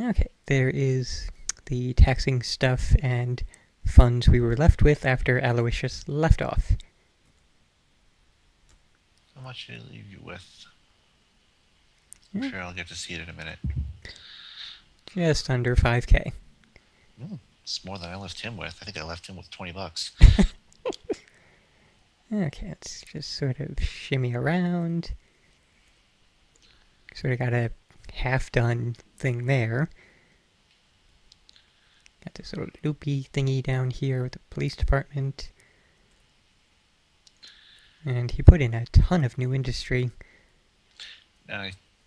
Okay, there is the taxing stuff and funds we were left with after Aloysius left off. How much did he leave you with? I'm Yeah, sure I'll get to see it in a minute. just under 5k. It's more than I left him with. I think I left him with $20. Okay, let's just sort of shimmy around. Sort of got a half-done thing there. Got this little loopy thingy down here with the police department. And he put in a ton of new industry.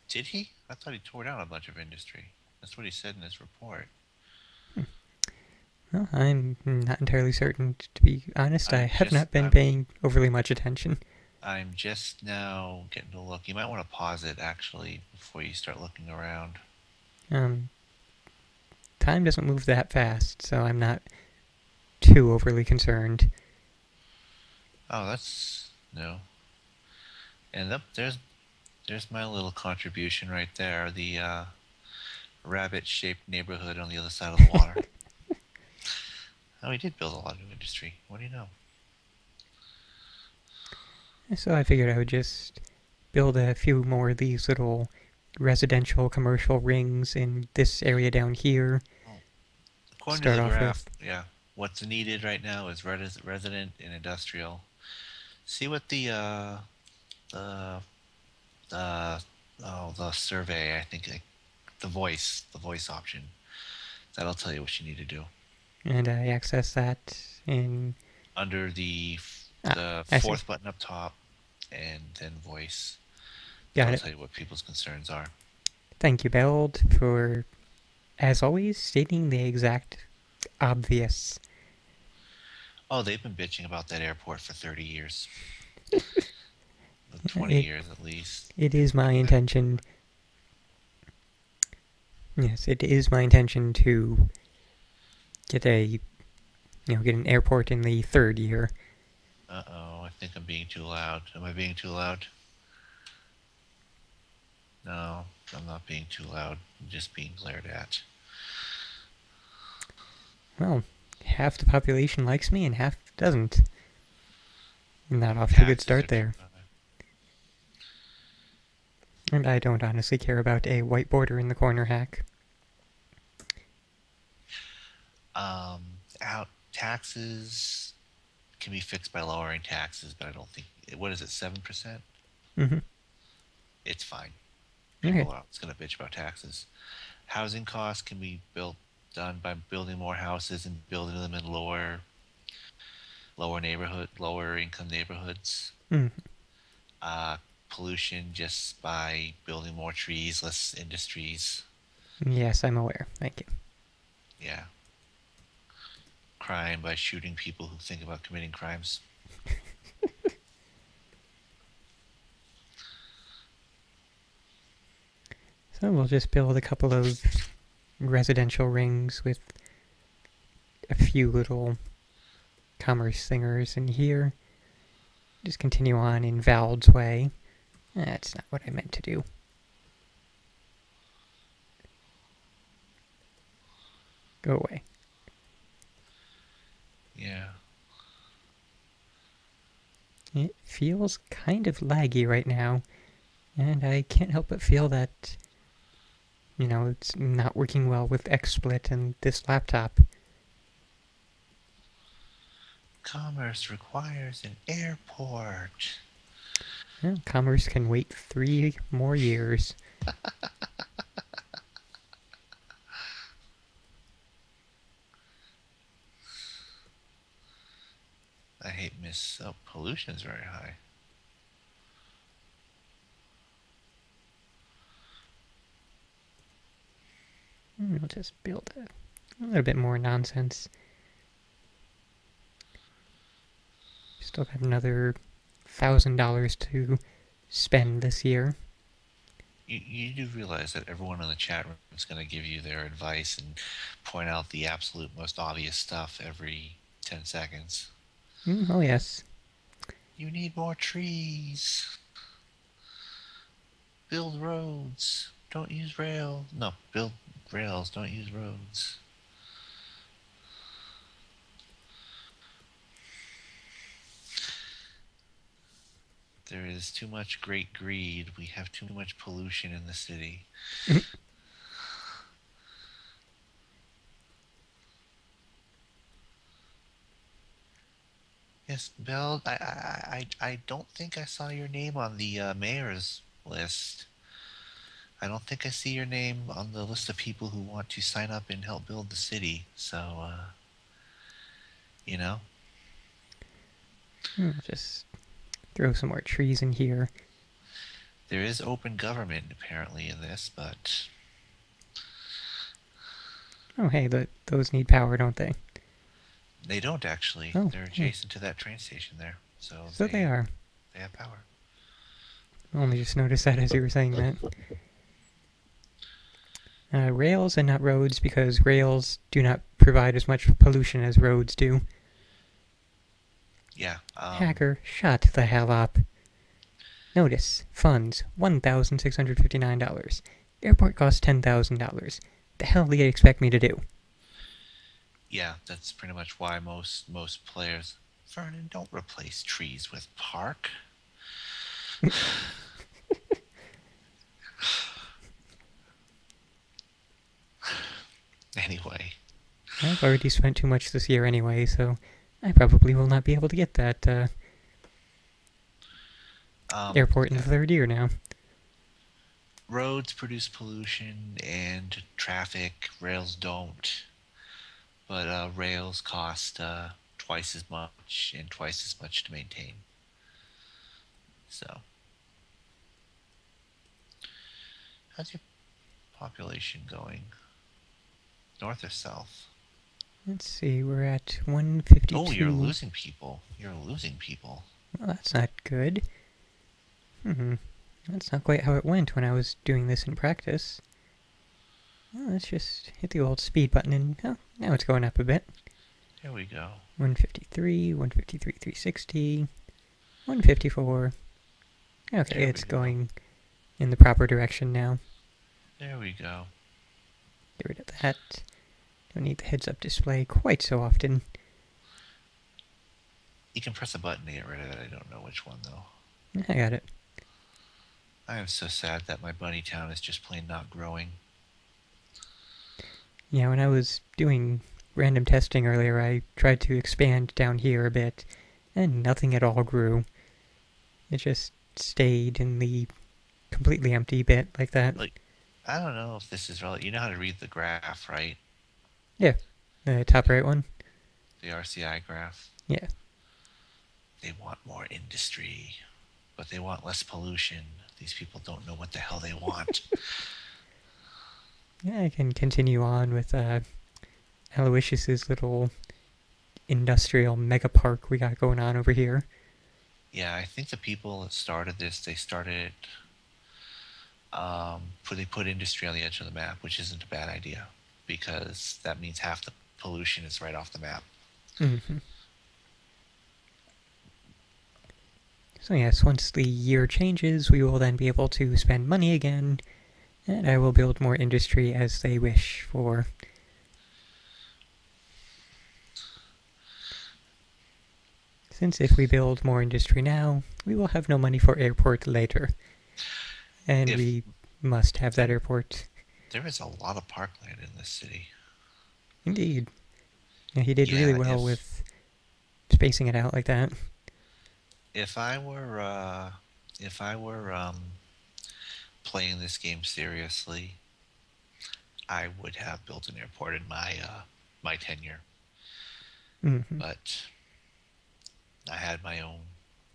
Did he? I thought he tore down a bunch of industry. That's what he said in his report. Well, I'm not entirely certain, to be honest. I have not been paying overly much attention. I'm just now getting to look. You might want to pause it, actually, before you start looking around. Time doesn't move that fast, so I'm not too overly concerned. Oh, that's... no. And there's my little contribution right there. The rabbit-shaped neighborhood on the other side of the water. Oh, he did build a lot of new industry. What do you know? So I figured I would just build a few more of these little residential commercial rings in this area down here. According to the graph, yeah, what's needed right now is resident and industrial. See what the survey, I think, the voice option. That'll tell you what you need to do. And I access that in... under the fourth button up top, and then voice. That'll tell you what people's concerns are. Thank you, Beld, for, as always, stating the exact obvious. Oh, they've been bitching about that airport for 30 years. 20 years at least. It is my intention... Yes, it is my intention to get an airport in the third year. Uh-oh, I think I'm being too loud. Am I being too loud? No, I'm not being too loud. I'm just being glared at. Well, half the population likes me and half doesn't. Not off to a good start there. And I don't honestly care about a white border in the corner hack. Taxes can be fixed by lowering taxes, but I don't think... what is it, 7%? Mm-hmm. It's fine. People are going to bitch about taxes. Housing costs can be done by building more houses and building them in lower income neighborhoods. Mm-hmm. Pollution just by building more trees, less industries. Yes, I'm aware. Thank you. Yeah. Crime by shooting people who think about committing crimes. So we'll just build a couple of residential rings with a few little commerce singers in here. Just continue on in Vald's way. That's not what I meant to do. Go away. Yeah. It feels kind of laggy right now, and I can't help but feel that, it's not working well with XSplit and this laptop. Commerce requires an airport. Well, commerce can wait 3 more years. I hate pollution's very high. We'll just build a little bit more nonsense. Still got another $1,000 to spend this year. You do realize that everyone in the chat room is going to give you their advice and point out the absolute most obvious stuff every 10 seconds. Oh, yes. You need more trees. Build roads. Don't use rail. No, build rails. Don't use roads. There is too much great greed. We have too much pollution in the city. Yes, Bill, I don't think I saw your name on the mayor's list. I don't think I see your name on the list of people who want to sign up and help build the city. So, you know, Just throw some more trees in here. there is open government apparently in this, but Oh, hey, those need power, don't they? they don't actually. Oh, They're adjacent to that train station there, so So they are. they have power. I only just noticed that as you were saying that. Rails and not roads, because rails do not provide as much pollution as roads do. Yeah. Hacker, shut the hell up. Notice, funds, $1,659. Airport costs $10,000. The hell do you expect me to do? Yeah, that's pretty much why most players. Fernin, don't replace trees with park. Anyway. I've already spent too much this year anyway, so I probably will not be able to get that airport in the third year now. Roads produce pollution and traffic. Rails don't. But rails cost twice as much and twice as much to maintain. So, how's your population going? North or south? Let's see, we're at 152. Oh, you're losing people. You're losing people. Well, that's not good. That's not quite how it went when I was doing this in practice. Well, let's just hit the old speed button and, oh, now it's going up a bit. There we go. 153, 153, 360, 154. Okay, There it's we go. going in the proper direction now. There we go. Get rid of that. Don't need the heads-up display quite so often. You can press a button to get rid of it. I don't know which one, though. I got it. I am so sad that my bunny town is just plain not growing. Yeah, when I was doing random testing earlier, I tried to expand down here a bit, and nothing at all grew. It just stayed in the completely empty bit like that. Like, I don't know if this is relevant. You know how to read the graph, right? Yeah, the top right one. The RCI graph. Yeah. They want more industry, but they want less pollution. These people don't know what the hell they want. Yeah, I can continue on with Aloysius's little industrial mega park we got going on over here. Yeah, I think the people that started this, they started it. They put industry on the edge of the map, which isn't a bad idea, because that means half the pollution is right off the map. So yes, once the year changes, we will then be able to spend money again, and I will build more industry as they wish for. Since if we build more industry now, we will have no money for airport later. And we must have that airport. There is a lot of parkland in this city. Indeed. Yeah, he did really well with spacing it out like that. If I were playing this game seriously, I would have built an airport in my tenure. But I had my own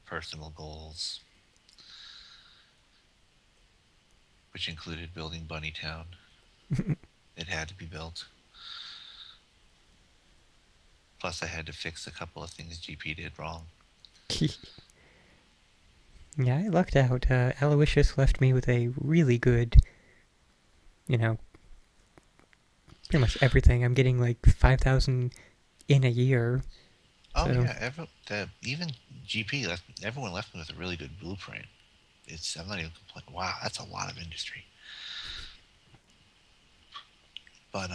personal goals, which included building Bunnytown. It had to be built. Plus, I had to fix a couple of things GP did wrong. Yeah, I lucked out. Aloysius left me with a really good, pretty much everything. I'm getting like 5,000 in a year. Oh so. Yeah, even GP left. Everyone left me with a really good blueprint. I'm not even complaining. Wow, that's a lot of industry. But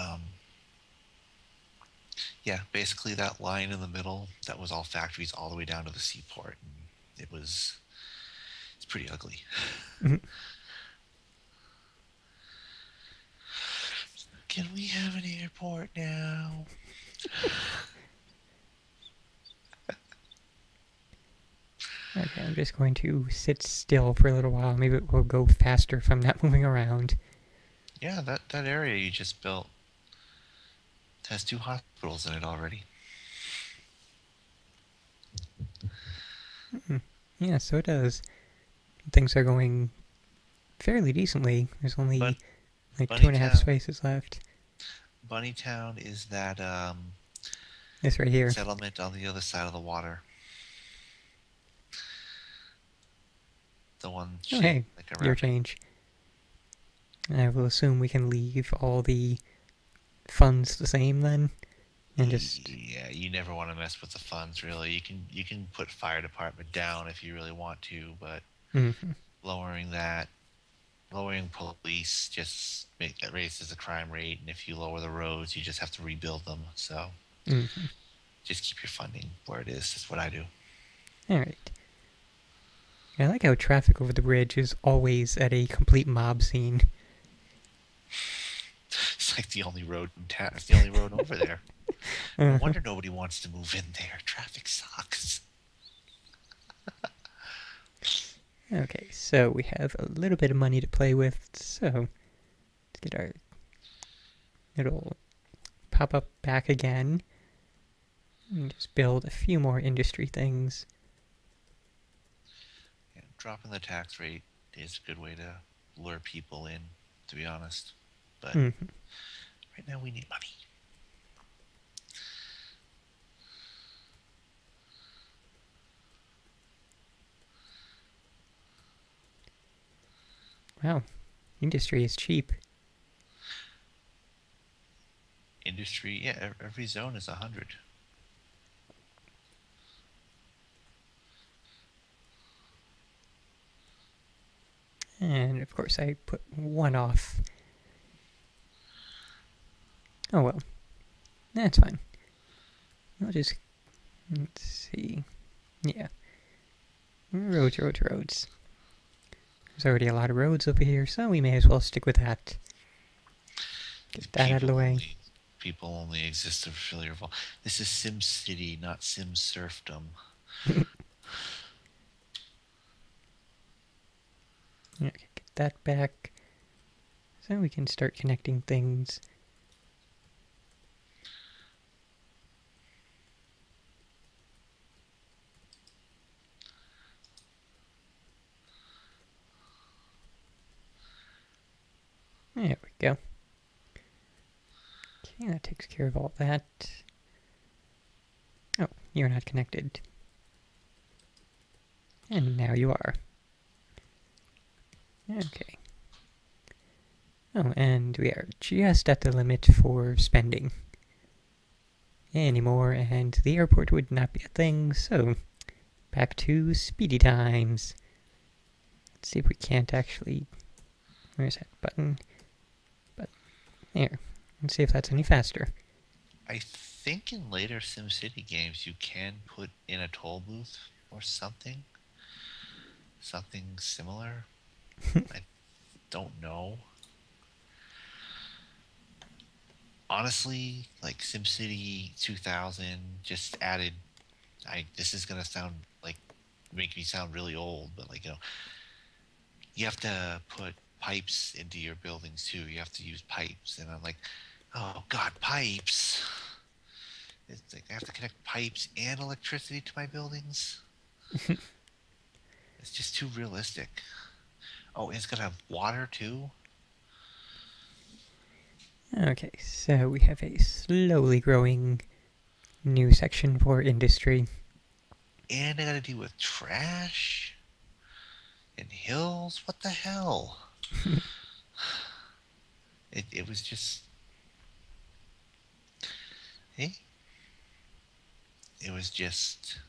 yeah, basically that line in the middle, that was all factories all the way down to the seaport. And it's pretty ugly. Mhm. Can we have an airport now? Okay, I'm just going to sit still for a little while. Maybe it will go faster if I'm not moving around. Yeah, that area you just built has 2 hospitals in it already. Yeah, so it does. Things are going fairly decently. There's only But like two and a half Bunnytown, spaces left. Bunnytown is that This right here. settlement on the other side of the water. The one Oh, shaped hey, like a your rabbit. change. I will assume we can leave all the funds the same then, and just Yeah, you never want to mess with the funds really. You can put fire department down if you really want to, but mhm. lowering police just raises the crime rate, and if you lower the roads, you just have to rebuild them. So just keep your funding where it is. That's what I do. All right. I like how traffic over the bridge is always at a complete mob scene. It's like the only road in town. It's the only road over there. No wonder nobody wants to move in there. Traffic sucks. Okay, so we have a little bit of money to play with, so let's get our little pop-up back again. And just build a few more industry things. Yeah, dropping the tax rate is a good way to lure people in, to be honest. But right now we need money. Wow, industry is cheap. Industry, yeah, every zone is 100. And of course I put one off. Oh well, that's fine. I'll just, let's see, yeah. Roads. There's already a lot of roads over here, so we may as well stick with that. Get that out of the way. People only exist to fulfill your role. This is SimCity, not Sim Serfdom. Okay, get that back. So we can start connecting things. There we go. Okay, that takes care of all that. Oh, you're not connected. And now you are. Okay. Oh, and we are just at the limit for spending anymore, and the airport would not be a thing, so back to speedy times. Let's see if we can't actually... Where's that button? But there. Let's see if that's any faster. I think in later SimCity games you can put in a toll booth or something. Something similar. I don't know. Honestly, like SimCity 2000 just added. This is gonna sound like make me sound really old, but like you have to put pipes into your buildings too. You have to use pipes, and I'm like, oh god, pipes. It's like I have to connect pipes and electricity to my buildings. It's just too realistic. Oh, and it's gonna have water too. Okay, so we have a slowly growing new section for industry. And I gotta deal with trash and hills. What the hell? It was just. Hey? It was just.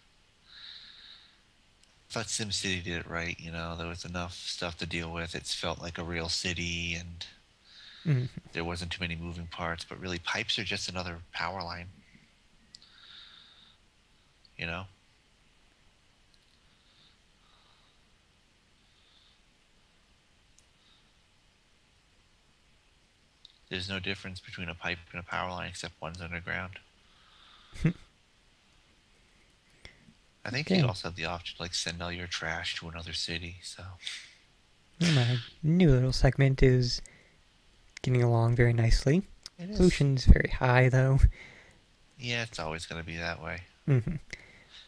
I thought SimCity did it right, there was enough stuff to deal with. It's felt like a real city, and Mm. There wasn't too many moving parts, but really pipes are just another power line. You know? There's no difference between a pipe and a power line except one's underground. I think you Okay. also have the option to like send all your trash to another city, so Well, my new little segment is getting along very nicely. it is. Pollution's very high, though. Yeah, it's always gonna be that way. Mm-hmm.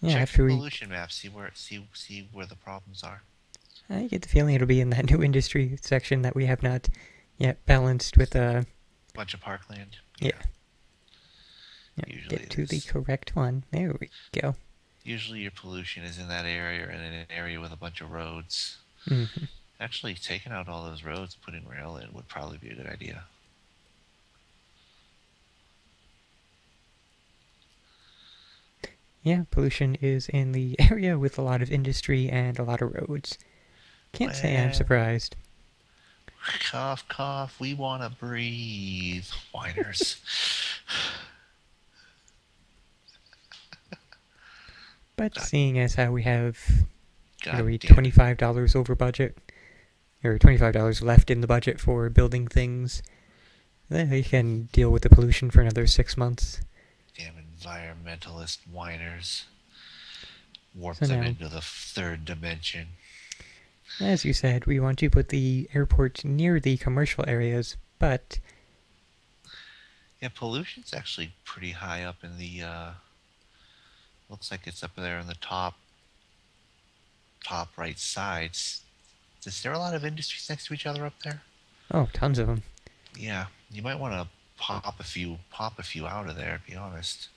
Yeah, Check your after we... pollution map, see where the problems are. I get the feeling it'll be in that new industry section that we have not yet balanced with, Bunch of parkland. yeah. Yeah. Yeah, Usually get it to the is. correct one. There we go. Usually your pollution is in that area and in an area with a bunch of roads. Mm-hmm. Actually, taking out all those roads and putting rail in would probably be a good idea. Yeah, pollution is in the area with a lot of industry and a lot of roads. Can't say I'm Well, surprised. cough, cough, we want to breathe. Whiners. But seeing as how we have, what are God we, damn it. $25 over budget? Or $25 left in the budget for building things, then we can deal with the pollution for another 6 months. Damn environmentalist whiners. Warp So them now, into the third dimension. as you said, we want to put the airport near the commercial areas, but Yeah, pollution's actually pretty high up in the, looks like it's up there in the top right sides. Is there a lot of industries next to each other up there? oh, tons of them. Yeah, you might want to pop a few out of there, to be honest.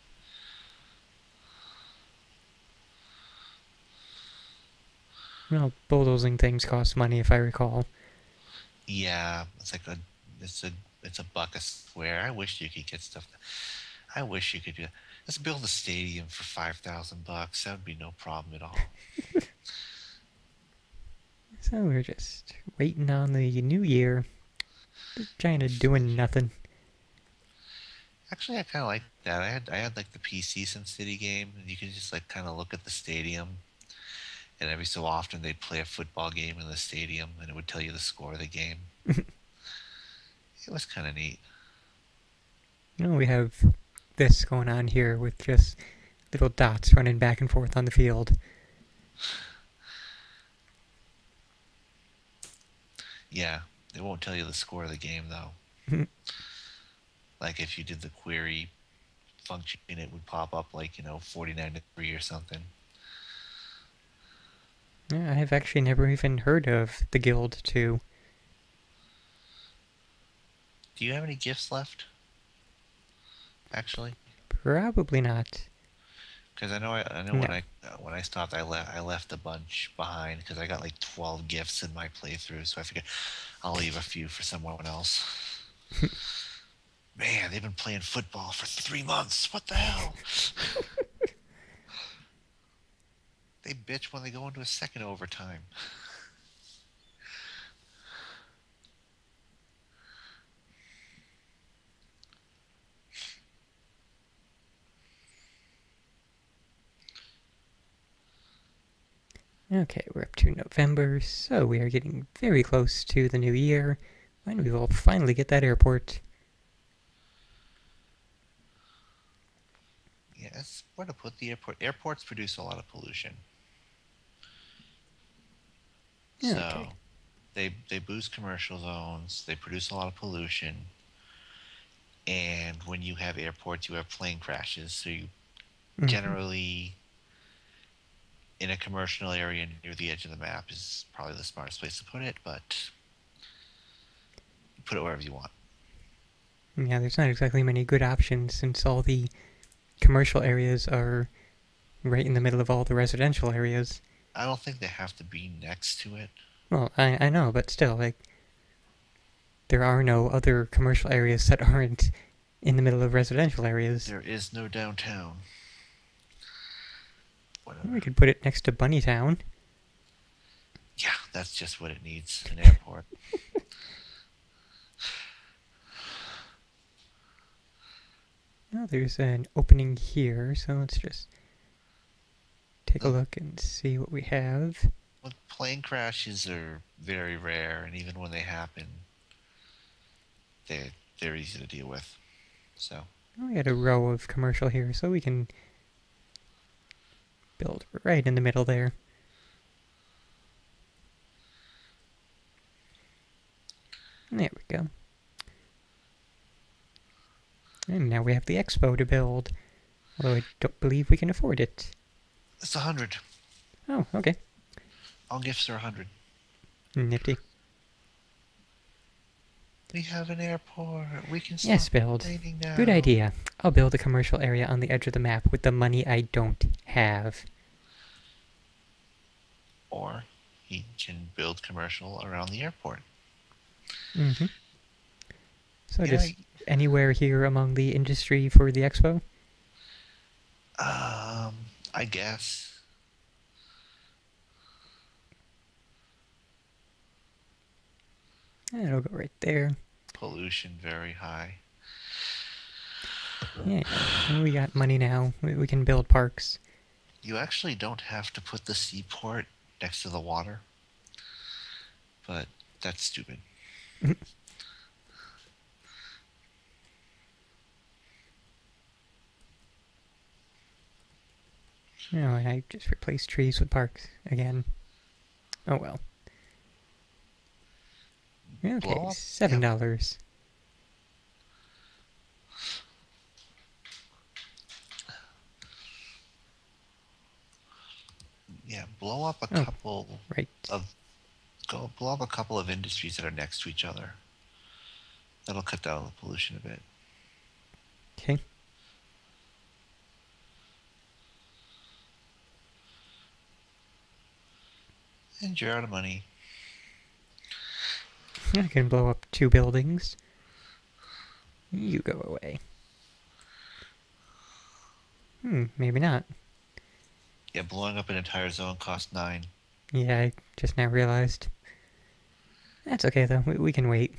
Well, bulldozing things cost money, if I recall. Yeah, it's a it's a buck a square. I wish you could get stuff. I wish you could do. Let's build a stadium for $5,000. That would be no problem at all. So we're just waiting on the new year, just kind of doing nothing. Actually, I kind of like that. I had like the PC SimCity game, and you could just like kind of look at the stadium, and every so often they'd play a football game in the stadium, and it would tell you the score of the game. It was kind of neat. You know, we have this going on here with just little dots running back and forth on the field. Yeah, it won't tell you the score of the game though. Like if you did the query function, it would pop up like 49-3 or something. Yeah, I've actually never even heard of the Guild 2. Do you have any gifts left? Actually, Probably not. because I know No. when I stopped, I left a bunch behind because I got like 12 gifts in my playthrough, so I figured I'll leave a few for someone else. Man, they've been playing football for 3 months. What the hell? They bitch when they go into a second overtime. Okay, we're up to November, so we are getting very close to the new year, when we will finally get that airport. Yes, where to put the airport? Airports produce a lot of pollution. Okay. So they boost commercial zones, they produce a lot of pollution, and when you have airports, you have plane crashes. So you generally in a commercial area near the edge of the map is probably the smartest place to put it, but you put it wherever you want. Yeah, there's not exactly many good options since all the commercial areas are right in the middle of all the residential areas. I don't think they have to be next to it. Well, I know, but still, like, there are no other commercial areas that aren't in the middle of residential areas. There is no downtown. Whatever. We could put it next to Bunnytown. Yeah, that's just what it needs, an airport. Well, there's an opening here, so let's just take a The look and see what we have. well, plane crashes are very rare, and even when they happen, they're easy to deal with. So We got a row of commercial here, so we can build right in the middle there. There we go. And now we have the expo to build, although I don't believe we can afford it. it's 100. Oh, okay. All gifts are 100. Nifty. We have an airport. We can stop Yes, build. complaining now. Good idea. I'll build a commercial area on the edge of the map with the money I don't have. Or he can build commercial around the airport. Mm-hmm. So Yeah, just anywhere here among the industry for the expo? I guess. And it'll go right there. Pollution very high. Yeah, and we got money now. We can build parks. You actually don't have to put the seaport next to the water. But that's stupid. You know, and I just replaced trees with parks again. Oh well. Okay, Blow up? $7. Yeah, blow up a Oh, couple right. of blow up a couple of industries that are next to each other. That'll cut down the pollution a bit. Okay. And you're out of money. I can blow up 2 buildings. You go away. Maybe not. Yeah, blowing up an entire zone costs 9. Yeah, I just now realized. That's okay though, we can wait.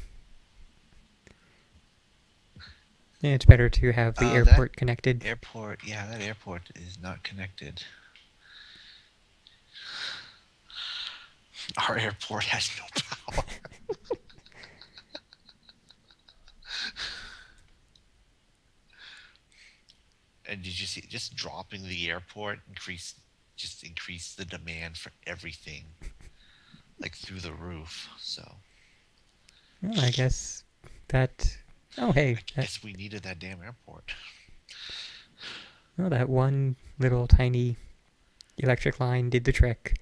Yeah, it's better to have the airport connected. Airport, yeah, that airport is not connected. Our airport has no power. And did you see just dropping the airport increase the demand for everything, like through the roof. So Well, I guess that... Oh, hey. I guess we needed that damn airport. Well, that one little tiny electric line did the trick.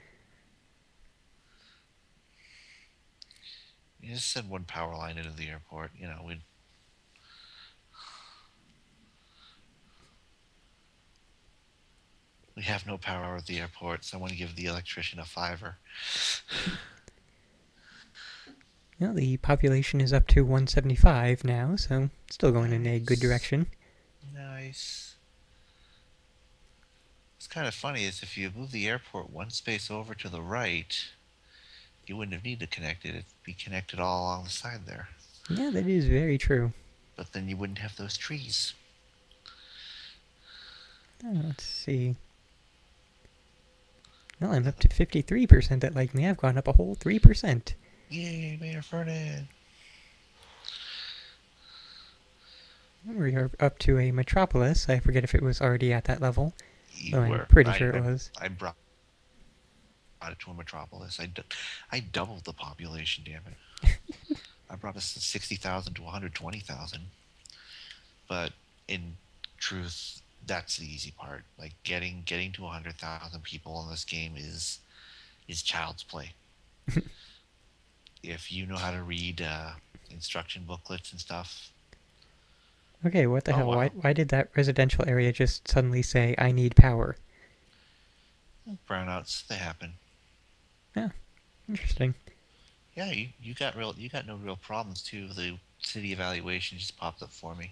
You just send one power line into the airport. You know, we have no power at the airport, so I want to give the electrician a $5. Well, the population is up to 175 now, so still going in a good direction. Nice. What's kind of funny is if you move the airport one space over to the right, you wouldn't have needed to connect it. It'd be connected all along the side there. Yeah, that is very true. But then you wouldn't have those trees. Let's see. Well, I'm up to 53% that like me. I've gone up a whole 3%. Yay, Mayor Fernin! We are up to a metropolis. I forget if it was already at that level. You I'm were. pretty sure it was. I brought it to a metropolis. I doubled the population, damn it. I brought us 60,000 to 120,000. But in truth, that's the easy part. Like getting to 100,000 people in this game is child's play. If you know how to read instruction booklets and stuff. Okay, what the hell? Wow. Why did that residential area just suddenly say, I need power? Brownouts, they happen. Yeah, interesting. Yeah, you got no real problems too. The city evaluation just popped up for me.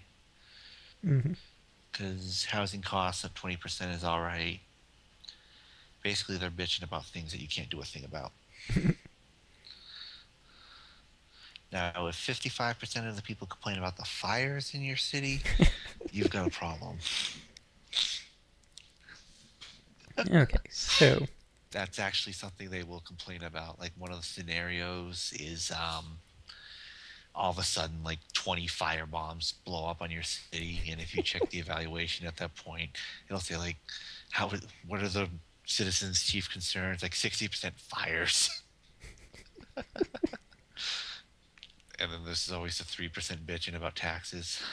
Because housing costs at 20% is all right. Basically, they're bitching about things that you can't do a thing about. Now, if 55% of the people complain about the fires in your city, You've got a problem. Okay, so That's actually something they will complain about. Like one of the scenarios is all of a sudden like 20 fire bombs blow up on your city, and if you check the evaluation at that point, it'll say like, what are the citizens' chief concerns? Like 60% fires, and then there's always a 3% bitching about taxes.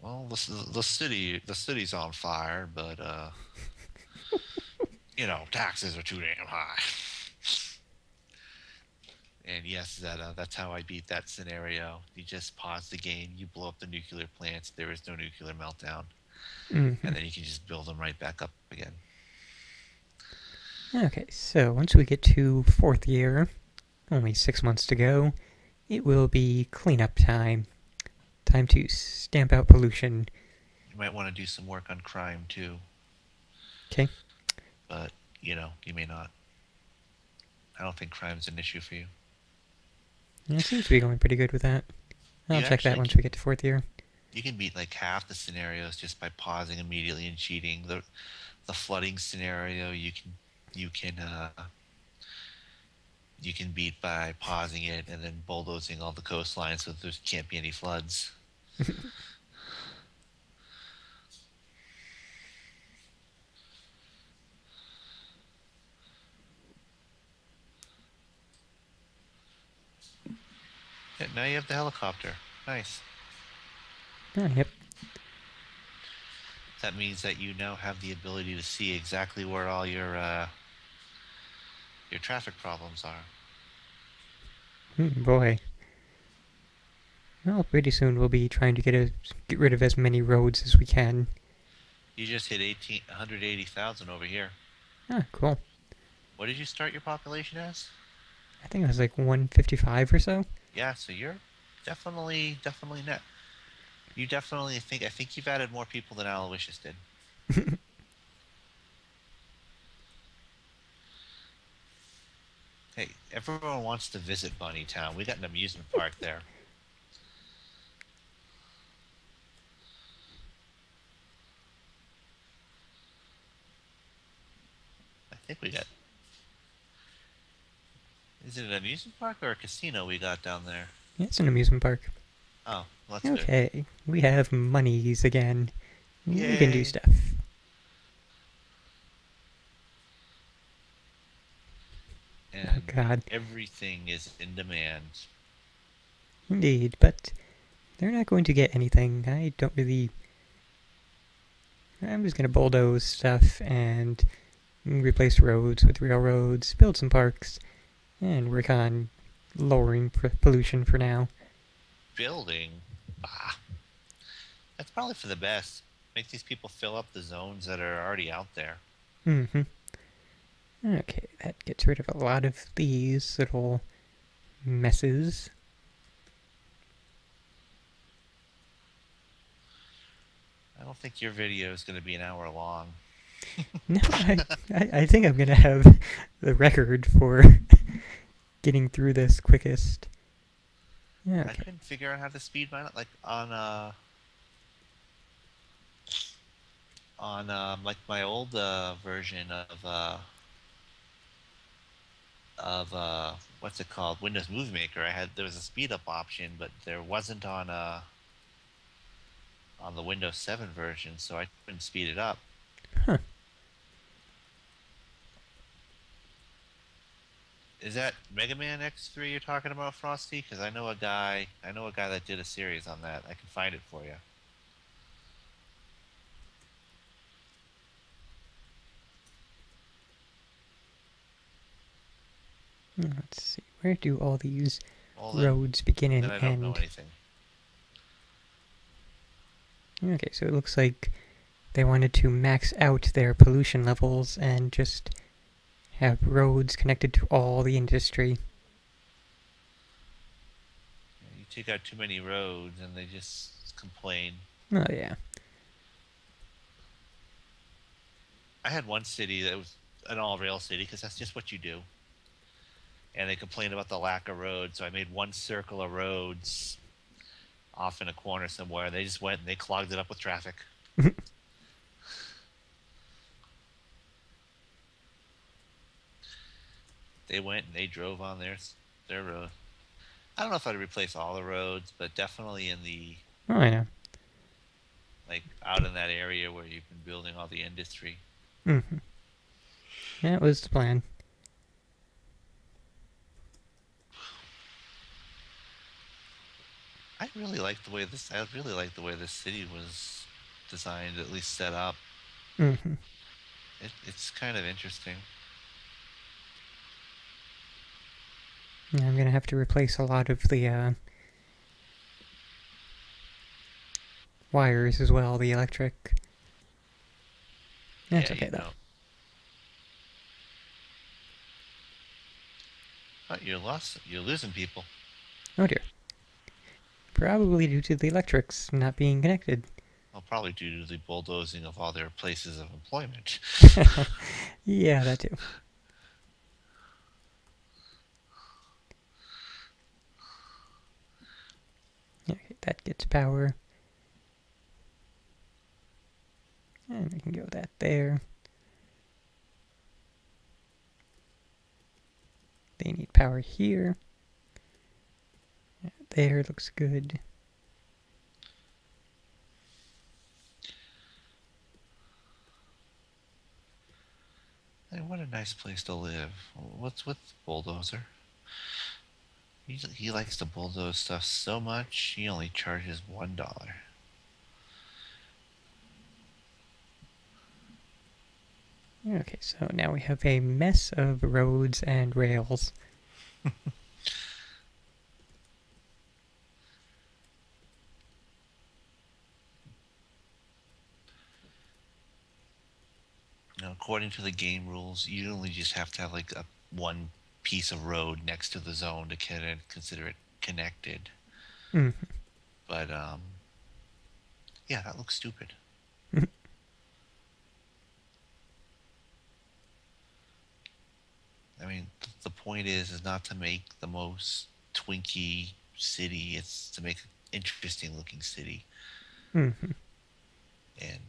Well, the city's on fire, but taxes are too damn high. And yes, that's how I beat that scenario. You just pause the game, you blow up the nuclear plants, there is no nuclear meltdown, mhm. and then you can just build them right back up again. Okay, so once we get to 4th year, only 6 months to go, it will be cleanup time. Time to stamp out pollution. You might want to do some work on crime too, Okay, but you may not. I don't think crime's an issue for you. yeah, it seems to be going pretty good with that. I'll You check that actually once can, we get to 4th year. you can beat like half the scenarios just by pausing immediately and cheating. The flooding scenario you can beat by pausing it and then bulldozing all the coastline so there can't be any floods. Yeah, now you have the helicopter. Nice. Yep. That means that you now have the ability to see exactly where all your traffic problems are. Boy. Well, pretty soon we'll be trying to get rid of as many roads as we can. You just hit 180,000 over here. Ah, cool. What did you start your population as? I think it was like 155 or so. Yeah, so you're definitely net. I think you've added more people than Aloysius did. Hey, everyone wants to visit Bunny Town. We got an amusement park there. I think we got. Is it an amusement park or a casino we got down there? Yeah, it's an amusement park. Oh, well, that's good. Okay, we have monies again. Yay. We can do stuff. And Oh god. everything is in demand. Indeed, but they're not going to get anything. I don't really... I'm just going to bulldoze stuff and replace roads with railroads, build some parks, and work on lowering pollution for now. Building? Bah. That's probably for the best. Make these people fill up the zones that are already out there. Mm-hmm. Okay, that gets rid of a lot of these little messes. I don't think your video is going to be an hour long. No, I think I'm going to have the record for getting through this quickest. Yeah, okay. I couldn't figure out how to speed mine up, like on like my old version of what's it called, Windows Movie Maker. There was a speed up option, but there wasn't on the Windows 7 version, so I couldn't speed it up. Huh. Is that Mega Man X3 you're talking about, Frosty? Because I know a guy that did a series on that. I can find it for you. Let's see, where do all these roads begin and end? end? I don't know anything. Okay, so it looks like they wanted to max out their pollution levels and just have roads connected to all the industry. You take out too many roads and they just complain. Oh, yeah. I had one city that was an all-rail city because that's just what you do. and they complained about the lack of roads. So I made one circle of roads off in a corner somewhere. They just went and they clogged it up with traffic. They went and they drove on their road. I don't know if I'd replace all the roads, but definitely in the Oh, I know. like out in that area where you've been building all the industry. Mm-hmm. That was the plan. I really like the way this. I really like the way this city was designed, at least set up. Mm-hmm. It's kind of interesting. Yeah, I'm gonna have to replace a lot of the wires as well, the electric. That's Yeah, okay you though. know. Oh, you're losing people. Oh dear. Probably due to the electrics not being connected. Well, probably due to the bulldozing of all their places of employment. Yeah, that too. Okay, that gets power. And we can go that there. They need power here. There looks good. Hey, what a nice place to live. What's with the bulldozer? He likes to bulldoze stuff so much, he only charges $1. Okay, so now we have a mess of roads and rails. Now, according to the game rules, you only just have to have like one piece of road next to the zone to consider it connected. Mm. But yeah, that looks stupid. I mean, the point is not to make the most twinky city. It's to make an interesting looking city. Mm-hmm. And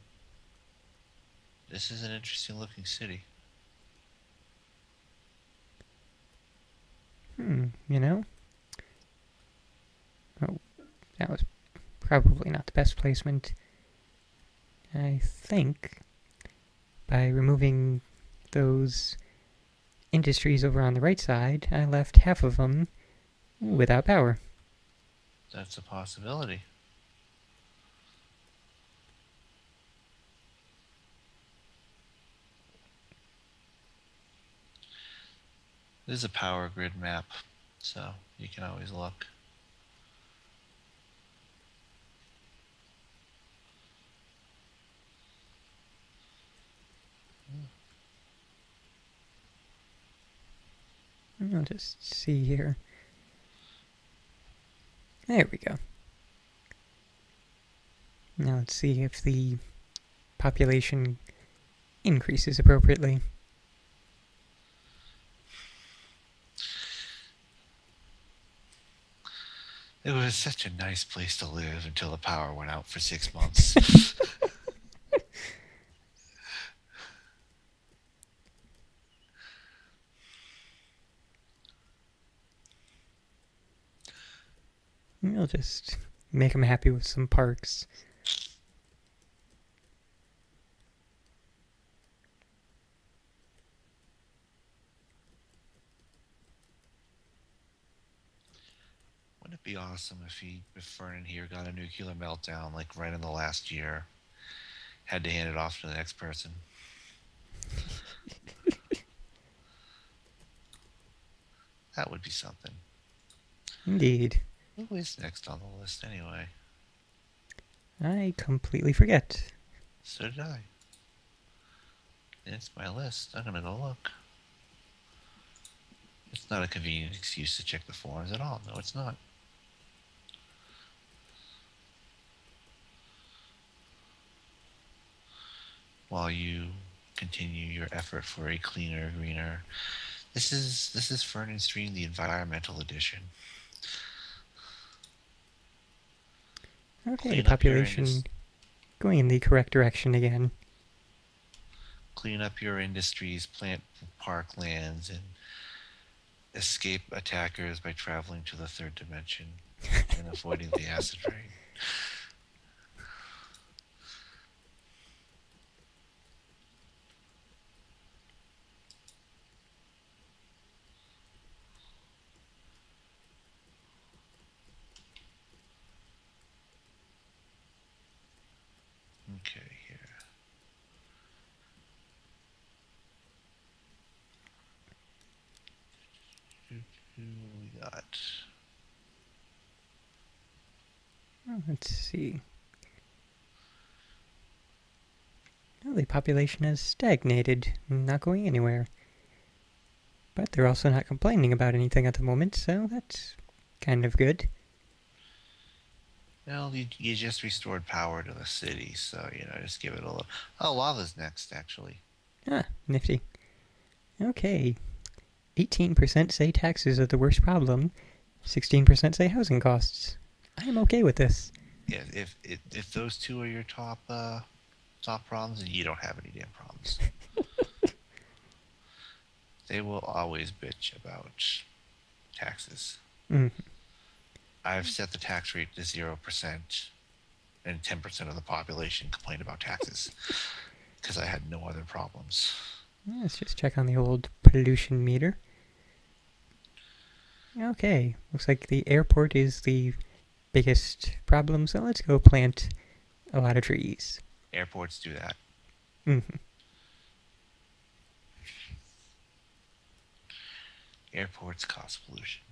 this is an interesting looking city. You know? Oh, that was probably not the best placement. I think by removing those industries over on the right side, I left half of them without power. That's a possibility. This is a power grid map, so you can always look. I'll just see here. There we go. Now let's see if the population increases appropriately. It was such a nice place to live until the power went out for 6 months. We'll just make them happy with some parks. Wouldn't it be awesome if Fernin here got a nuclear meltdown like right in the last year? Had to hand it off to the next person. That would be something. Indeed. Who is next on the list anyway? I completely forget. So did I. It's my list. I'm gonna go look. It's not a convenient excuse to check the forums at all. No, it's not. While you continue your effort for a cleaner, greener This is Fernin Stream, the environmental edition. Okay, Clean up your population going in the correct direction again. clean up your industries, plant parklands, and escape attackers by traveling to the third dimension and avoiding the acid rain. Okay, here. What we got? Oh, let's see. Well, the population has stagnated, not going anywhere. But they're also not complaining about anything at the moment, so that's kind of good. Well, you just restored power to the city, so, just give it a little... Oh, lava's next, actually. Ah, nifty. Okay. 18% say taxes are the worst problem. 16% say housing costs. I am okay with this. Yeah, if those two are your top problems, then you don't have any damn problems. They will always bitch about taxes. I've set the tax rate to 0%, and 10% of the population complained about taxes because I had no other problems. Let's just check on the old pollution meter. Okay, looks like the airport is the biggest problem, so let's go plant a lot of trees. Airports do that. Airports cause pollution.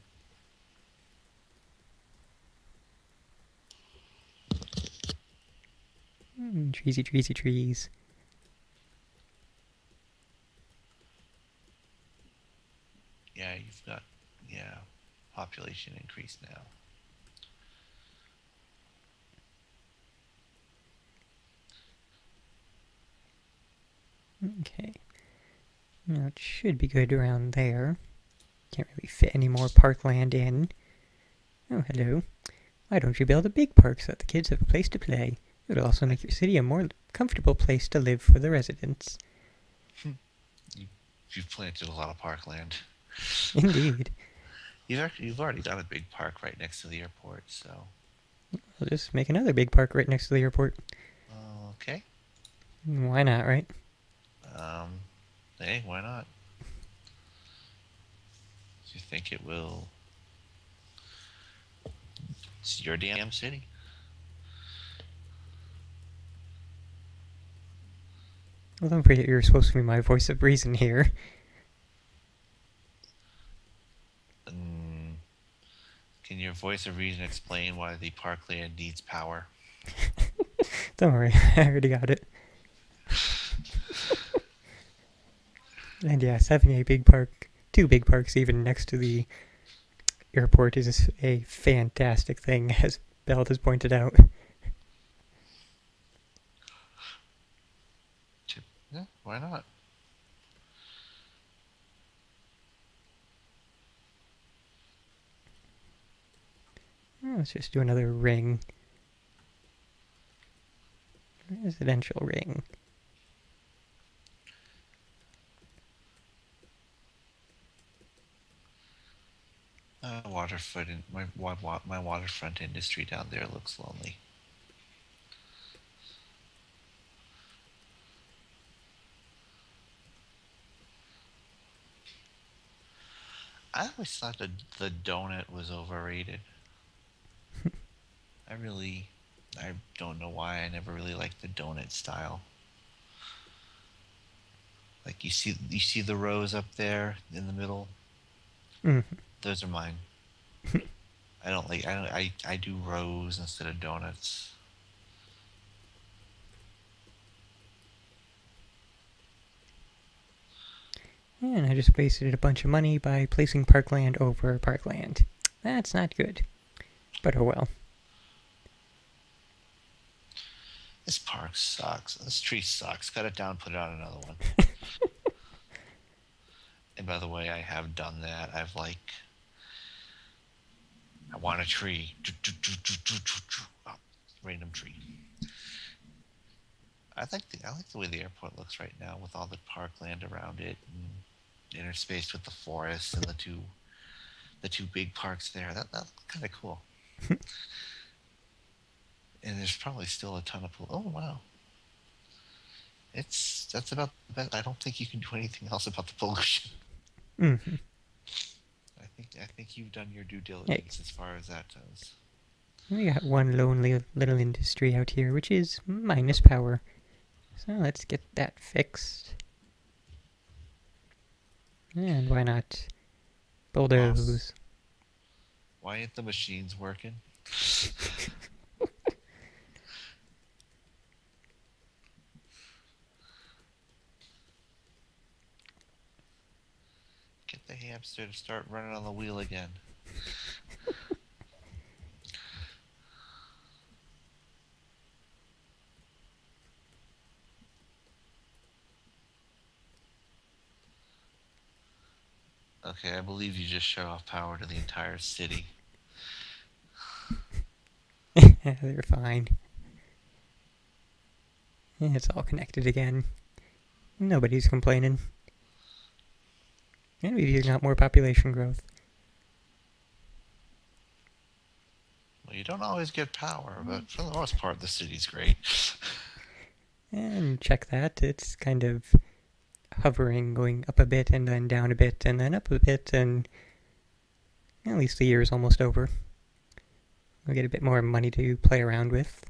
Treesy, treesy, trees. Yeah, you've got, population increase now. Okay. Now it should be good around there. Can't really fit any more parkland in. Oh, hello. Why don't you build a big park so that the kids have a place to play? It would also make your city a more comfortable place to live for the residents. You've planted a lot of parkland. Indeed. You've already got a big park right next to the airport, so... We'll just make another big park right next to the airport. Okay. Why not, right? Hey, why not? Do you think it will... It's your damn city. Well, don't forget you're supposed to be my voice of reason here. Can your voice of reason explain why the parkland needs power? Don't worry, I already got it. And yes, having a big park, two big parks even next to the airport is a fantastic thing, as Belle has pointed out. Yeah, why not? Let's just do another ring. Residential ring. My waterfront industry down there looks lonely. I always thought the donut was overrated. I don't know why I never really liked the donut style. Like you see the rows up there in the middle. Those are mine. I do rows instead of donuts. And I just wasted a bunch of money by placing parkland over parkland. That's not good. But oh well. This park sucks. This tree sucks. Cut it down, put it on another one. And by the way, I have done that. I've like, I want a tree. Oh, random tree. I like the way the airport looks right now with all the parkland around it and interspaced with the forest and the two big parks there. That's kind of cool. And there's probably still a ton of oh wow. That's about the best. I don't think you can do anything else about the pollution. Mm-hmm. I think you've done your due Hey, diligence as far as that goes. we got one lonely little industry out here, which is minus power. So let's get that fixed. And why not bulldoze? Boss, why ain't the machines working? Get the hamster to start running on the wheel again. Okay, I believe you just shut off power to the entire city. They're fine. It's all connected again. Nobody's complaining. And we've got more population growth. Well, you don't always get power, but for the most part, the city's great. And check that, it's kind of hovering, going up a bit and then down a bit and then up a bit, and at least the year is almost over. We'll get a bit more money to play around with.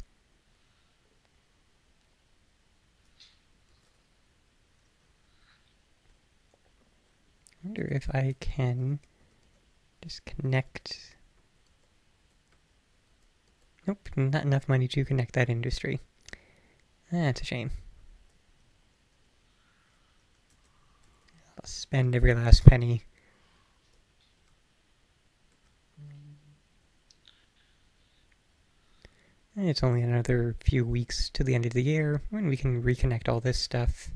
I wonder if I can just connect. Nope, not enough money to connect that industry. That's a shame. I'll spend every last penny. And it's only another few weeks to the end of the year when we can reconnect all this stuff.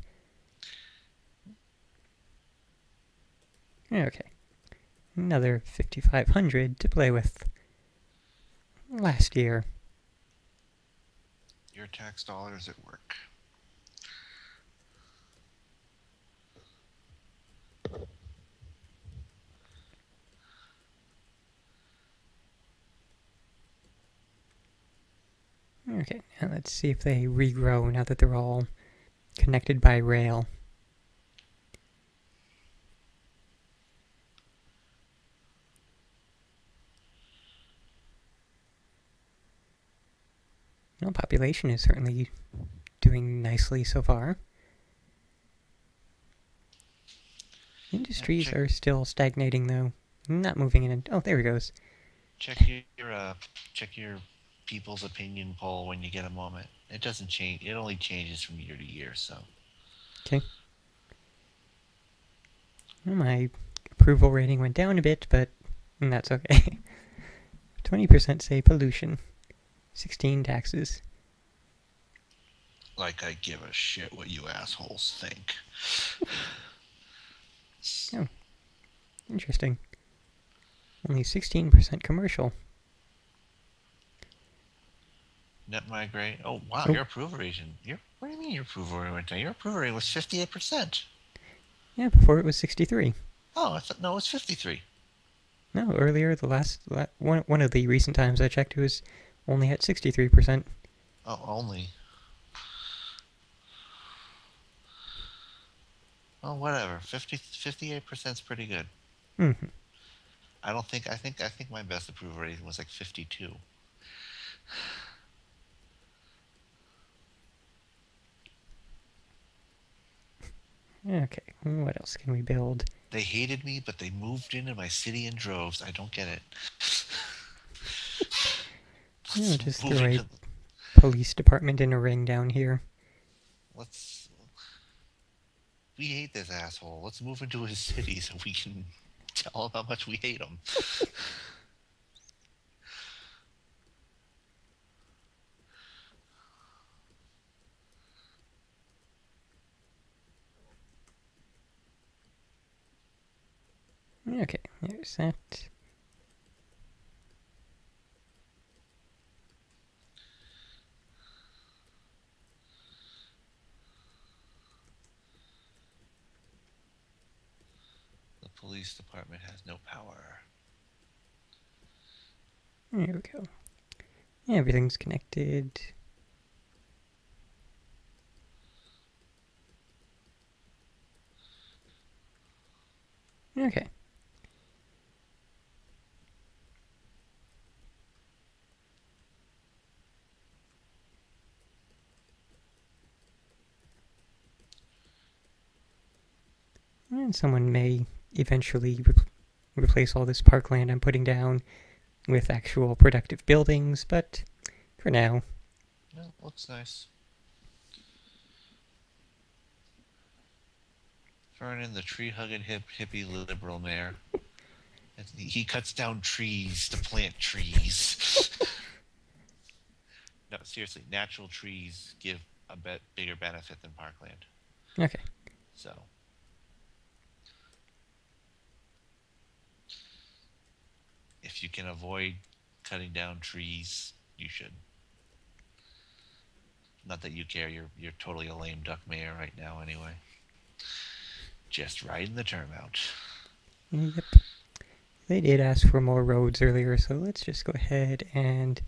Okay. Another 5,500 to play with. Last year. Your tax dollars at work. Okay, now let's see if they regrow now that they're all connected by rail. Well, population is certainly doing nicely so far. Industries are still stagnating though. Not moving in. Oh, there he goes. Check your people's opinion poll when you get a moment. It doesn't change. It only changes from year to year. So. Okay. Well, my approval rating went down a bit, but that's okay. 20% say pollution. 16 taxes. Like I give a shit what you assholes think. Oh. Interesting. Only 16% commercial. Net migrate. Oh wow, Oh. your approval rating. What do you mean your approval rating went down? Your approval rating was 58%. Yeah, before it was 63. Oh, I thought no, it was 53. No, earlier, one of the recent times I checked, it was only at 63%. Oh, only. Well, whatever. 58% is pretty good. Mm-hmm. I think my best approval rating was like 52. Okay, what else can we build? They hated me, but they moved into my city in droves. I don't get it. Yeah, just throw a police department in a ring down here. We hate this asshole. Let's move into his city so we can tell him how much we hate him. Okay, there's that. The police department has no power. There we go. Yeah, everything's connected. Okay. And someone may eventually replace all this parkland I'm putting down with actual productive buildings, but for now. No, looks nice. Fernin, the tree-hugging hippie liberal mayor. He cuts down trees to plant trees. No, seriously, natural trees give a bigger benefit than parkland. Okay. So, if you can avoid cutting down trees, you should. Not that you care. You're totally a lame duck mayor right now, anyway. Just riding the term out. Yep. They did ask for more roads earlier, so let's just go ahead and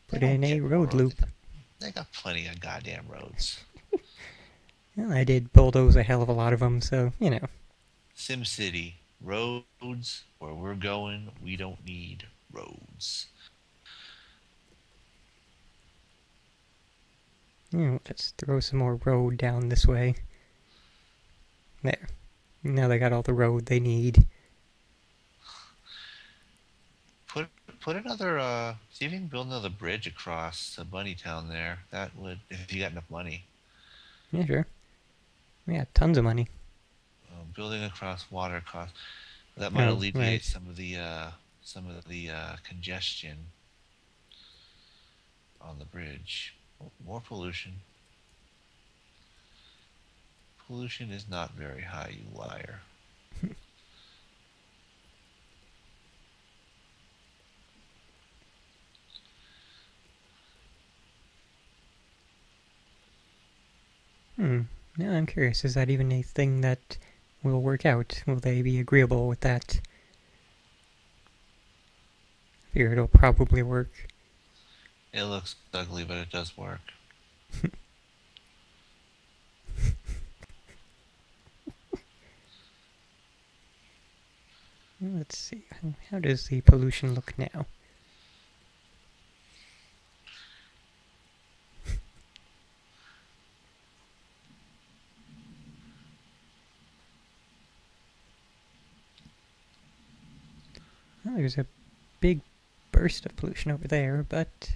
put in a road loop. They got plenty of goddamn roads. Well, I did bulldoze a hell of a lot of them, so, you know. SimCity. Roads, where we're going, we don't need roads. Let's throw some more road down this way. There. Now they got all the road they need. Put another, see if you can build another bridge across Bunnytown there. That would, if you got enough money. Yeah, sure. We got tons of money. Building across water costs. That might alleviate right. some of the congestion on the bridge. More pollution. Pollution is not very high, you liar. Now I'm curious, is that even a thing that will work out? Will they be agreeable with that? I figure it'll probably work. It looks ugly, but it does work. Let's see, how does the pollution look now? Well, there's a big burst of pollution over there, but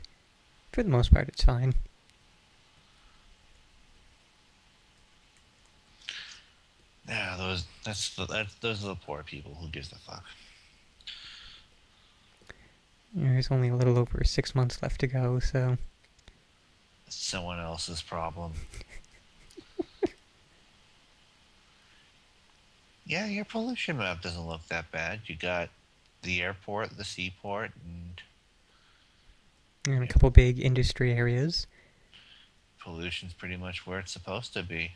for the most part it's fine. Yeah, those are the poor people. Who gives a fuck? There's only a little over 6 months left to go, so... It's someone else's problem. Yeah, your pollution map doesn't look that bad. You got the airport, the seaport, and a couple big industry areas. Pollution's pretty much where it's supposed to be.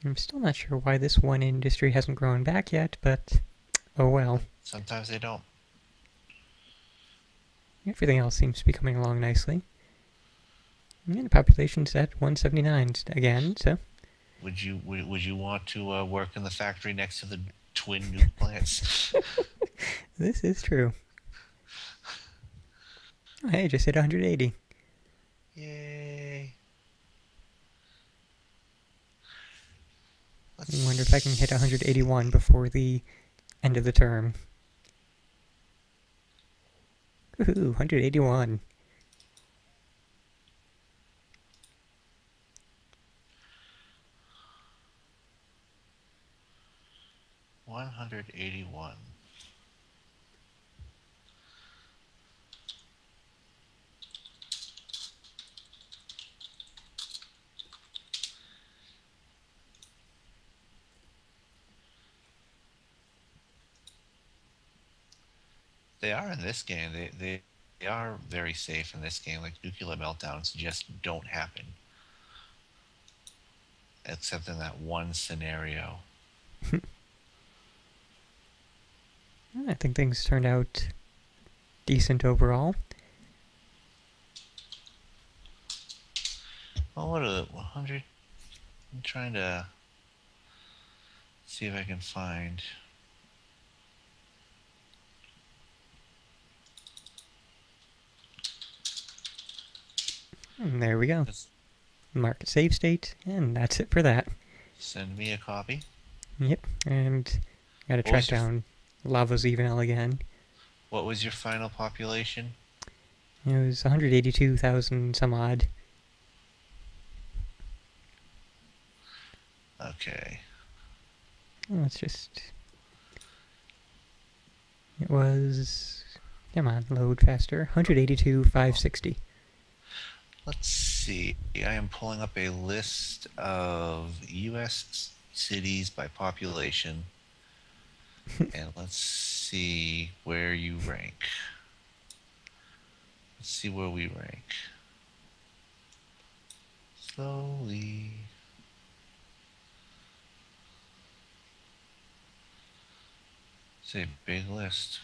I'm still not sure why this one industry hasn't grown back yet, but oh well. Sometimes they don't. Everything else seems to be coming along nicely. And the population's at 179 again, so... Would you want to work in the factory next to the twin nuke plants? This is true. Oh, hey, just hit 180. Yay. I wonder if I can hit 181 before the end of the term. Woohoo, 181. $181. They are in this game. They are very safe in this game. Like nuclear meltdowns just don't happen, except in that one scenario. I think things turned out decent overall. Well, what are the 100? I'm trying to see if I can find. And there we go. Just Mark save state, and that's it for that. send me a copy. Yep, and gotta What track was your down Lava's email again. What was your final population? It was 182,000 some odd. Okay. Let's just... It was... Come on, load faster. 182,560. Let's see. I am pulling up a list of U.S. cities by population, and let's see where you rank. Let's see where we rank. Slowly. It's a big list.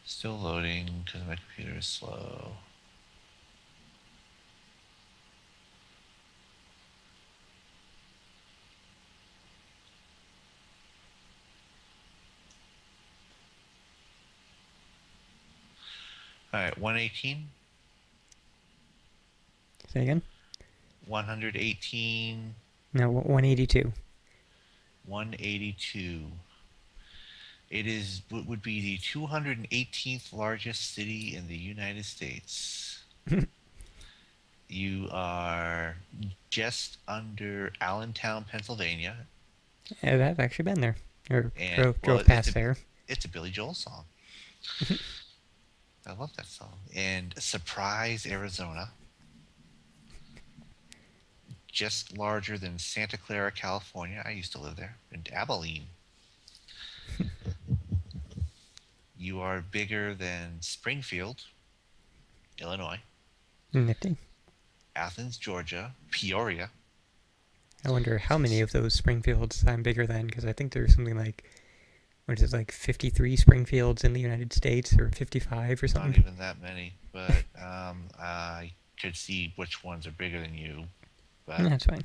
Still loading because my computer is slow. All right, 118, Say again? 118, No, 182. 182. It is would be the 218th largest city in the United States. You are just under Allentown, Pennsylvania, Yeah, I've actually been there. Or and drove past there. it's a Billy Joel song. I love that song. And Surprise, Arizona, just larger than Santa Clara, California. I used to live there. And Abilene. You are bigger than Springfield, Illinois, Nifty. Athens, Georgia, Peoria. I wonder how many of those Springfields I'm bigger than, because I think there's something like, what is it, like 53 Springfields in the United States, or 55 or something? Not even that many, but I could see which ones are bigger than you. But That's fine.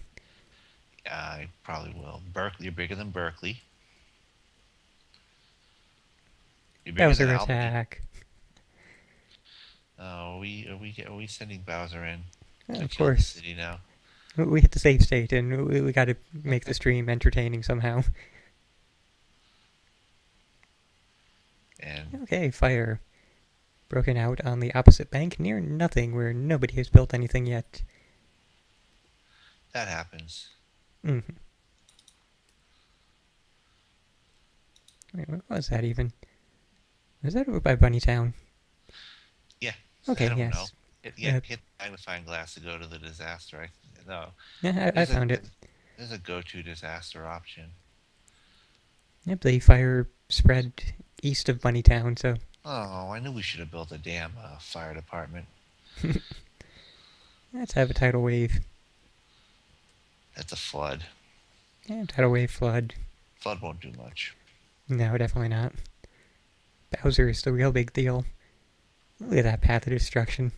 I probably will. Berkeley, you're bigger than Berkeley. You're bigger Bowser than Albany. attack. Oh, are we sending Bowser in? Yeah, to of kill the course. city now. We hit the save state, and we got to make the stream entertaining somehow. And Okay, fire. Broken out on the opposite bank near nothing, where nobody has built anything yet. that happens. Mm-hmm. Wait, what was that even? Was that over by Bunnytown? Yeah. Okay, I don't yes. know. Hit the magnifying glass to go to the disaster. No. Yeah, I found it. There's a go-to disaster option. Yep, the fire spread east of Bunnytown, so... Oh, I knew we should have built a damn fire department. Let's have a tidal wave. That's a flood. Yeah, tidal wave, flood. Flood won't do much. No, definitely not. Bowser is the real big deal. Look at that path of destruction.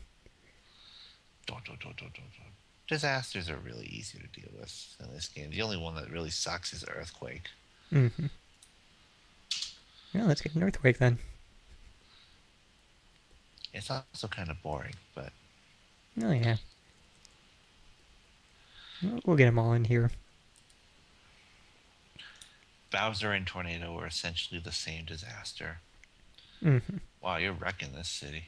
Don't. Disasters are really easy to deal with in this game. The only one that really sucks is earthquake. Mm-hmm. Well, let's get an earthquake then. It's also kind of boring, but Oh, yeah. We'll get them all in here. Bowser and Tornado were essentially the same disaster. Mm-hmm. Wow, you're wrecking this city.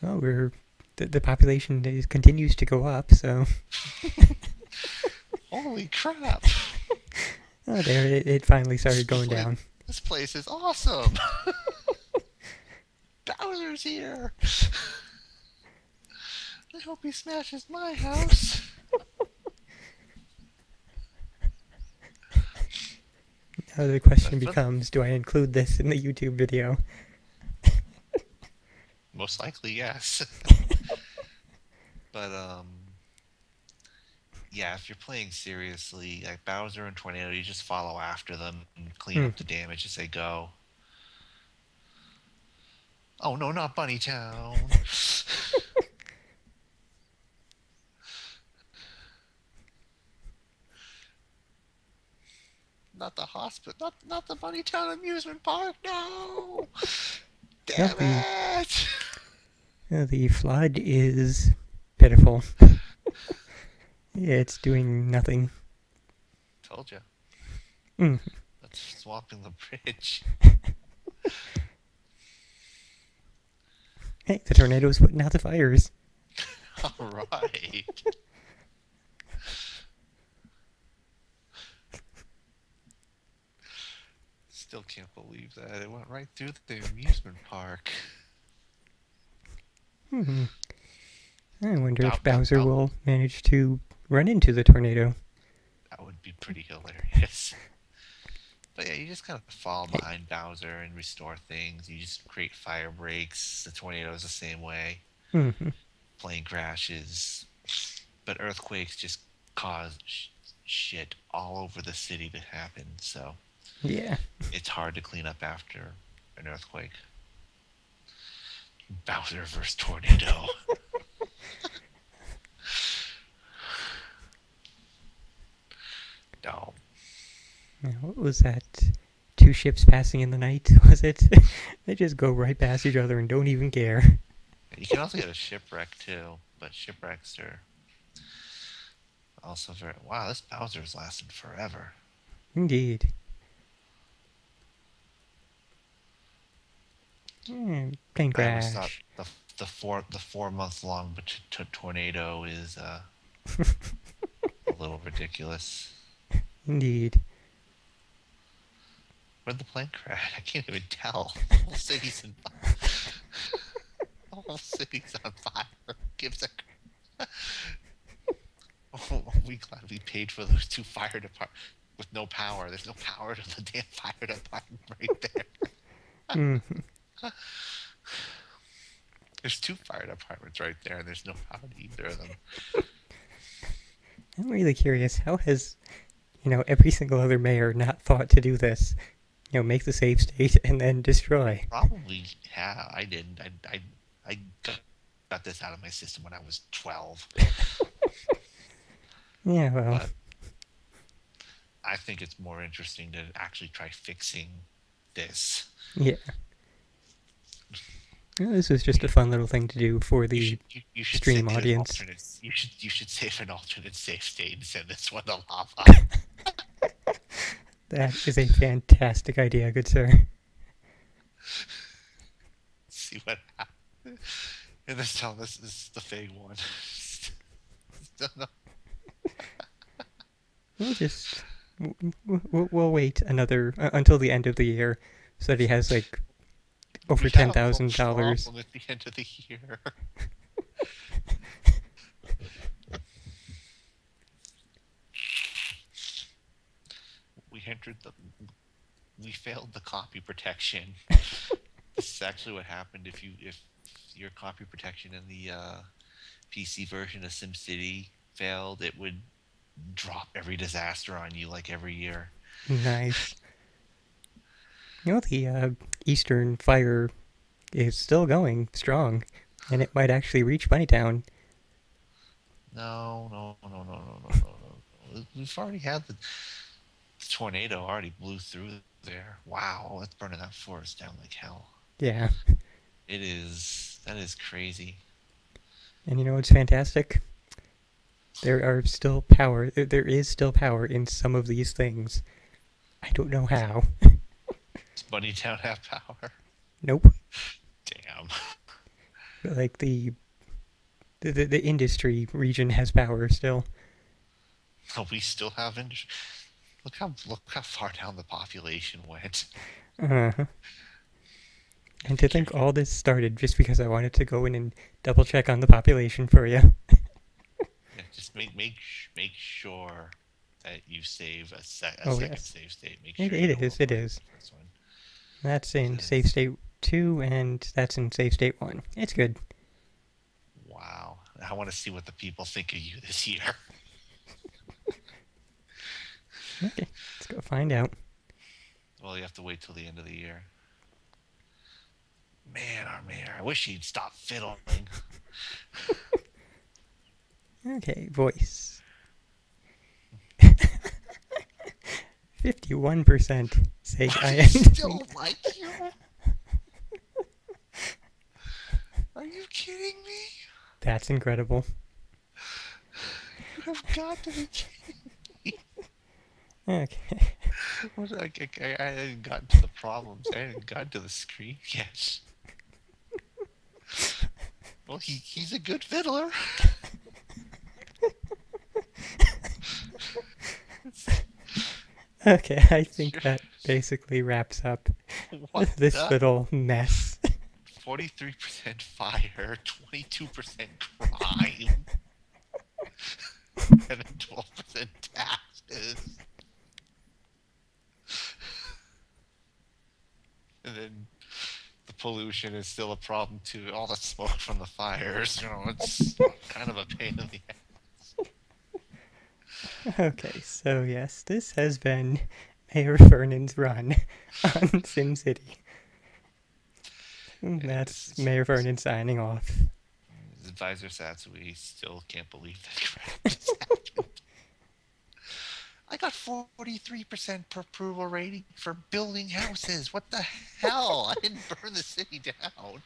Well, the population continues to go up, so... Holy crap! Oh, there, it finally started going down. This place is awesome! Bowser's here! I hope he smashes my house. Now the question But becomes, do I include this in the YouTube video? most likely, yes. But yeah, if you're playing seriously, like Bowser and Tornado, you just follow after them and clean Hmm. up the damage as they go. Oh no, not Bunny Town. Not the hospital. Not the Bunny Town amusement park. No. Well, Damn it. the flood is pitiful. It's doing nothing. Told you. Hmm. That's swamping the bridge. Hey, the tornado's putting out the fires. All right. Still can't believe that it went right through the amusement park. Hmm. I wonder Bow, if bow, Bowser bow. will manage to run into the tornado. That would be pretty hilarious. But yeah, you just kind of fall Hey. behind Bowser and restore things. You just create fire breaks. The tornado is the same way. Hmm. Plane crashes. But earthquakes just cause shit all over the city to happen. So Yeah. it's hard to clean up after an earthquake. Bowser versus tornado. No. Now, what was that? Two ships passing in the night, was it? They just go right past each other and don't even care. You can also get a shipwreck too, but shipwrecks are also very. Wow, this Bowser's lasted forever. Indeed. Plane I always thought crash. the 4 month long tornado is a little ridiculous. Indeed. Where'd the plane crash? I can't even tell. The whole city's in fire. The whole city's on fire. Who gives a. Oh, we glad we paid for those two fire departments with no power. There's no power to the damn fire department right there. Hmm. There's two fire departments right there, and there's no power to either of them. I'm really curious. How has, every single other mayor not thought to do this? Make the save state and then destroy. Probably, yeah, I didn't. I got this out of my system when I was 12. Yeah, well. But I think it's more interesting to actually try fixing this. Yeah. Well, this was just a fun little thing to do for the You should stream save an audience. alternate. You should save an alternate save state and send this one to lava. That is a fantastic idea, good sir. See what happens. And this time, this is the fake one. No. We'll wait until the end of the year, so that he has like over We have no $10,000. problem at the end of the year. we entered the. We failed the copy protection. This is actually what happened if your copy protection in the PC version of SimCity failed. It would drop every disaster on you like every year. Nice. The Eastern Fire is still going strong, and it might actually reach Bunnytown. No. We've already had the tornado already blew through there. Wow, that's burning that forest down like hell. Yeah. It is. That is crazy. And you know what's fantastic? There is still power in some of these things. I don't know how. Does Bunnytown have power? Nope. Damn. But like the industry region has power still. Oh, we still have industry. Look how far down the population went. Uh-huh. And to think all this started just because I wanted to go in and double check on the population for you. Yeah, just make sure that you save a Oh second yes, save state. Make it, sure you it go is. It over is. the first one. That's in save 'Cause, state 2, and that's in save state 1. It's good. wow, I want to see what the people think of you this year. Okay, let's go find out. Well, you have to wait till the end of the year. Man, our mayor, I wish he'd stop fiddling. Okay, voice. 51% say I I am. still like you. Are you kidding me? That's incredible. You have got to be kidding. Okay. I hadn't gotten to the problems. I hadn't gotten to the screen yet. Well, he's a good fiddler. Okay, I think that basically wraps up What this the? little mess. 43% fire, 22% crime, and then 12% taxes. And then the pollution is still a problem too. All the smoke from the fires, it's kind of a pain in the ass. Okay, so yes, this has been Mayor Fernin's run on SimCity. That's Mayor Fernin signing off. His advisor Satsui still can't believe that crap just happened. I got 43% approval rating for building houses. What the hell? I didn't burn the city down.